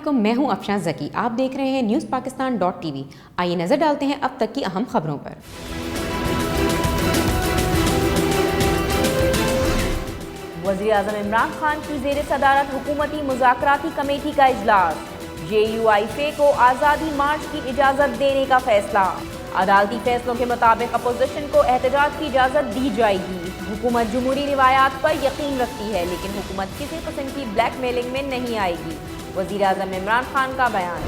अस्सलामुअलैकुम, मैं हूं अफशान ज़की। आप देख रहे हैं न्यूज़ पाकिस्तान .tv। आइए नज़र डालते हैं अब तक की अहम खबरों पर। वज़ीर आज़म इमरान खान की ज़ेर सदारत हुकूमती मुज़ाकराती कमेटी का इजलास। JUIFA को आज़ादी मार्च की इजाज़त देने का फैसला। अदालती फैसलों के मुताबिक अपोजिशन को एहतजाज की इजाज़त दी जाएगी। हुकूमत जमहूरी रिवायात पर यकीन रखती है, लेकिन हुकूमत किसी किस्म की ब्लैकमेलिंग में नहीं आएगी। वज़ीर आज़म इमरान खान का बयान।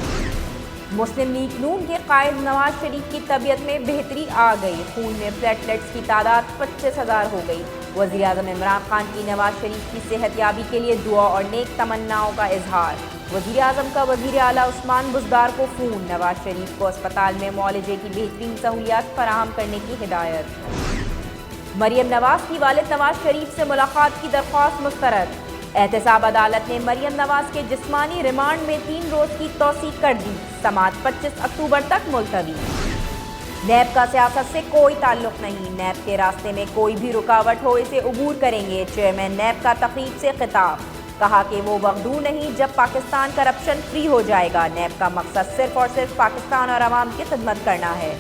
मुस्लिम लीग नून के कायद नवाज शरीफ की तबीयत में बेहतरी आ गई। खून में प्लेटलेट्स की तादाद 25,000 हो गई। वज़ीर आज़म इमरान खान की नवाज शरीफ की सेहतयाबी के लिए दुआ और नेक तमन्नाओं का इजहार। वज़ीर आज़म का वज़ीर आला उस्मान बुज़दार को फ़ोन। नवाज शरीफ को अस्पताल में मुआलजे की बेहतरीन सहूलियात फराहम करने की हिदायत। मरियम नवाज की वालिद नवाज शरीफ से मुलाकात की दरख्वास्त मुस्तरद। एहतसाब अदालत ने मरियम नवाज के जिस्मानी रिमांड में 3 रोज़ की तौसीक कर दी। समाअत 25 अक्टूबर तक मुलतवी। नैब का सियासत से कोई ताल्लुक नहीं। नैब के रास्ते में कोई भी रुकावट हो इसे अबूर करेंगे। चेयरमैन नैब का तकरीब से खिताब। कहा कि वो वक्त दूर नहीं जब पाकिस्तान करप्शन फ्री हो जाएगा। नैब का मकसद सिर्फ और सिर्फ पाकिस्तान और आवाम की खिदमत करना है।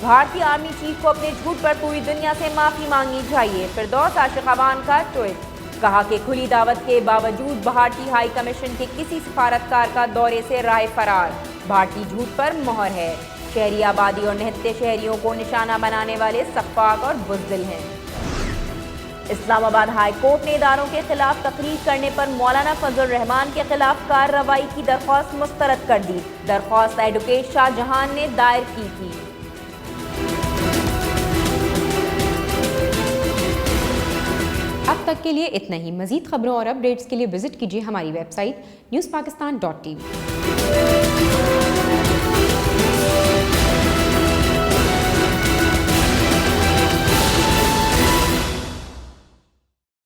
भारतीय आर्मी चीफ को अपने झूठ पर पूरी दुनिया से माफ़ी मांगनी चाहिए। फिरदौस आशिक़ावान का ट्वीट। कहा कि खुली दावत के बावजूद भारतीय हाई कमीशन के किसी सिफारतकार का दौरे से राह फरार। भारतीय झूठ पर मोहर है। शहरी आबादी और निहत्ते शहरियों को निशाना बनाने वाले सफ़ाक और बुज़दिल हैं। इस्लामाबाद हाई कोर्ट ने इदारों के खिलाफ तकरीर करने पर मौलाना फजल रहमान के खिलाफ कार्रवाई की दरख्वास्त मुस्तरद कर दी। दरख्वास्त एडवोकेट शाहजहान ने दायर की थी। अब तक के लिए इतना ही। मज़ीद खबरों और अपडेट्स के लिए विजिट कीजिए हमारी वेबसाइट newspakistan.tv।